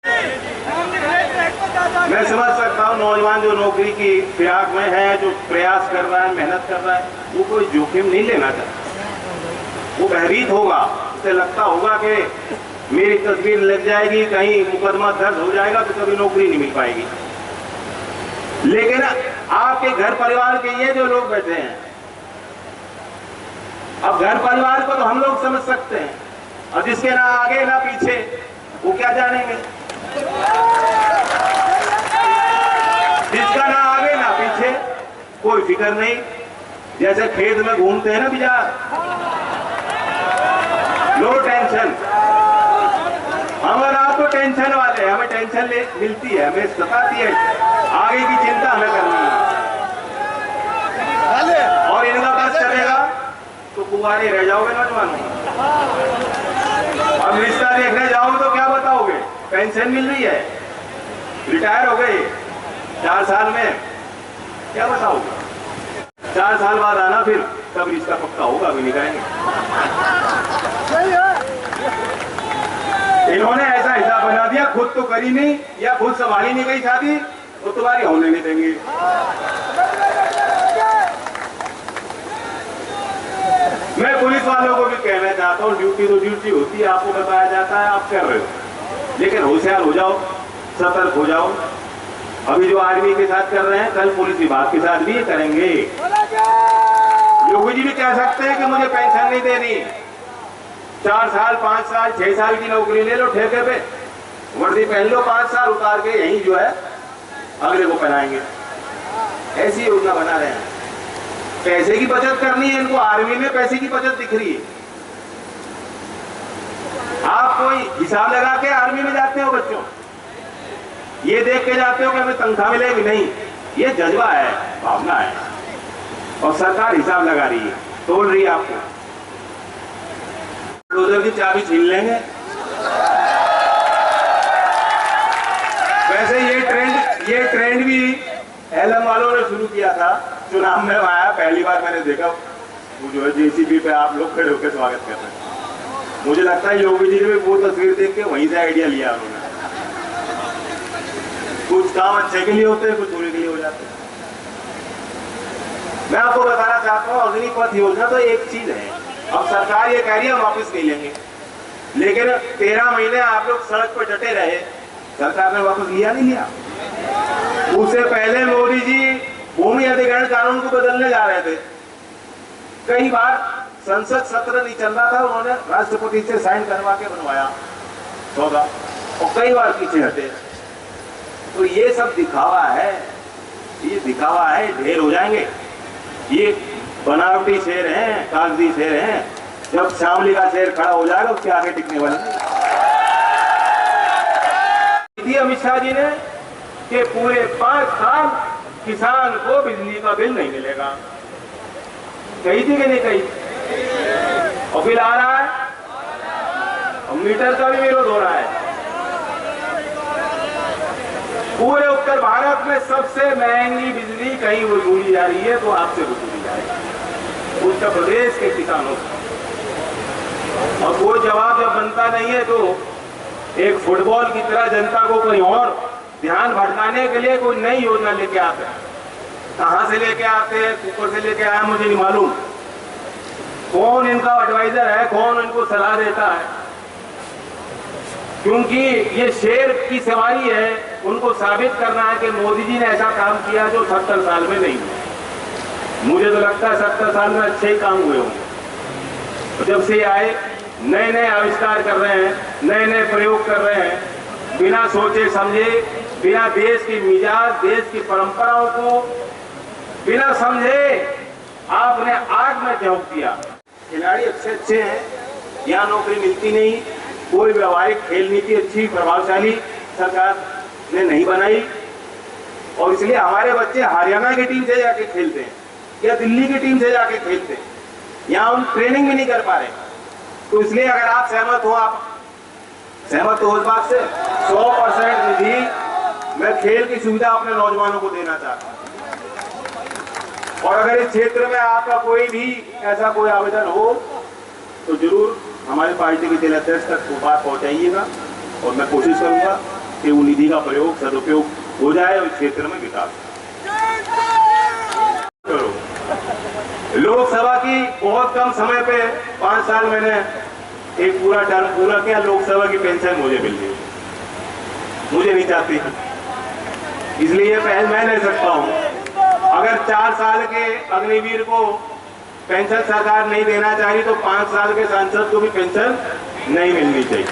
मैं समझ सकता हूँ नौजवान जो नौकरी की फिराक में है, जो प्रयास कर रहा है, मेहनत कर रहा है, वो कोई जोखिम नहीं लेना चाहता। वो भयभीत होगा, उसे लगता होगा कि मेरी तस्वीर लग जाएगी, कहीं मुकदमा दर्ज हो जाएगा तो कभी नौकरी नहीं मिल पाएगी। लेकिन आपके घर परिवार के ये जो लोग बैठे हैं, अब घर परिवार को तो हम लोग समझ सकते हैं, और जिसके ना आगे ना पीछे, वो क्या जानेंगे? जिसका ना आगे ना पीछे, कोई फिक्र नहीं, जैसे खेत में घूमते हैं ना बिजार, नो टेंशन। हम और आपको टेंशन वाले, हमें टेंशन मिलती है, हमें सताती है, आगे की चिंता हमें करनी है। और इनका बस चलेगा तो कुंवारे रह जाओगे नौजवानों। अब रिश्ता देखने जाओगे तो क्या बताओगे? पेंशन मिल रही है, रिटायर हो गए 4 साल में, क्या बताओगे? 4 साल बाद आना, फिर तब रिश्ता पक्का होगा, अभी नहीं कहेंगे। इन्होंने ऐसा हिसाब बना दिया, खुद तो करी नहीं या खुद संभाली नहीं गई शादी, तो तुम्हारी होने नहीं देंगे। मैं पुलिस वालों को भी कहना चाहता हूँ, ड्यूटी तो ड्यूटी होती है, आपको बताया जाता है, आप कर रहे हो, लेकिन होशियार हो जाओ, सतर्क हो जाओ। अभी जो आर्मी के साथ कर रहे हैं, कल पुलिस विभाग के साथ भी ये करेंगे। योगी जी भी कह सकते हैं कि मुझे पेंशन नहीं देनी, 4 साल 5 साल 6 साल की नौकरी ले लो ठेके पे, वर्दी पहन लो, 5 साल उतार के यही जो है अगले को पहनाएंगे। ऐसी योजना बना रहे हैं। पैसे की बचत करनी है इनको, आर्मी में पैसे की बचत दिख रही है। आप कोई हिसाब लगा के आर्मी में जाते हो बच्चों, ये देख के जाते हो कि हमें तनख्वाह मिलेगी? नहीं, ये जज्बा है, भावना है, और सरकार हिसाब लगा रही है, तोड़ रही है आपको। बुलडोजर की चाबी छीन लेंगे। वैसे ये ट्रेंड भी एलएम वालों ने शुरू किया था, चुनाव में आया, पहली बार मैंने देखा वो जो है जेसीबी पे आप लोग खड़े होकर स्वागत कर रहे हैं। मुझे लगता है योगी जी ने वो तस्वीर देख के वहीं से आइडिया लिया उन्होंने। कुछ काम अच्छे के लिए होते हैं, कुछ बुरे के लिए हो जाते हैं। मैं आपको बताना चाहता हूँ, अग्निपथ योजना तो एक चीज है। अब सरकार ये कह रही है हम वापस नहीं लेंगे, लेकिन 13 महीने आप लोग सड़क पर डटे रहे, सरकार ने वापस लिया नहीं लिया। उससे पहले मोदी जी भूमि अधिग्रहण कानून को बदलने जा रहे थे, कई बार संसद सत्र नहीं चल रहा था, उन्होंने राष्ट्रपति से साइन करवा के बनवाया सौदा, और कई बार पीछे हटे। तो ये सब दिखावा है, ये दिखावा है, ढेर हो जाएंगे। ये बनावटी शेर हैं, कागजी शेर हैं, जब शामली का शेर खड़ा हो जाएगा उसके आगे टिकने वाले। अमित शाह जी ने कि पूरे 5 साल किसान को बिजली का बिल नहीं मिलेगा, कही थी कि नहीं कही? और बिल आ रहा है, और मीटर का भी विरोध हो रहा है। पूरे उत्तर भारत में सबसे महंगी बिजली कहीं वसूली जा रही है, तो आपसे वसूली जाएगी, उत्तर प्रदेश के किसानों से। और कोई जवाब जब बनता नहीं है तो एक फुटबॉल की तरह जनता को कहीं और ध्यान भटकाने के लिए कोई नई योजना लेके आते हैं। कहां से लेके आते हैं, ऊपर से लेके आया, मुझे नहीं मालूम कौन इनका एडवाइजर है, कौन इनको सलाह देता है, क्योंकि ये शेर की सवारी है। उनको साबित करना है कि मोदी जी ने ऐसा काम किया जो 70 साल में नहीं हुआ। मुझे तो लगता है 70 साल में अच्छे ही काम हुए होंगे। तो जब से आए, नए नए आविष्कार कर रहे हैं, नए नए प्रयोग कर रहे हैं, बिना सोचे समझे, बिना देश की मिजाज, देश की परंपराओं को बिना समझे आपने आग में झोंक दिया। खिलाड़ी अच्छे हैं, यहाँ नौकरी मिलती नहीं, कोई व्यवहारिक खेल नीति अच्छी प्रभावशाली सरकार ने नहीं बनाई, और इसलिए हमारे बच्चे हरियाणा की टीम से जाके खेलते हैं या दिल्ली की टीम से जाके खेलते हैं, यहाँ हम ट्रेनिंग भी नहीं कर पा रहे। तो इसलिए अगर आप सहमत हो, आप सहमत हो इस बात से, 100% निधि मैं खेल की सुविधा अपने नौजवानों को देना चाहता हूँ। और अगर इस क्षेत्र में आपका कोई भी ऐसा कोई आवेदन हो तो जरूर हमारी पार्टी के जिला अध्यक्ष तक बात पहुंचाइएगा, और मैं कोशिश करूंगा कि वो निधि का प्रयोग सदुपयोग हो जाए और क्षेत्र में विकास करो। लोकसभा की बहुत कम समय पे 5 साल मैंने एक पूरा टर्म पूरा किया, लोकसभा की पेंशन मुझे मिल गई, मुझे नहीं चाहती, इसलिए पहल मैं ले सकता हूं। अगर 4 साल के अग्निवीर को पेंशन सरकार नहीं देना चाहिए तो 5 साल के सांसद को भी पेंशन नहीं मिलनी चाहिए।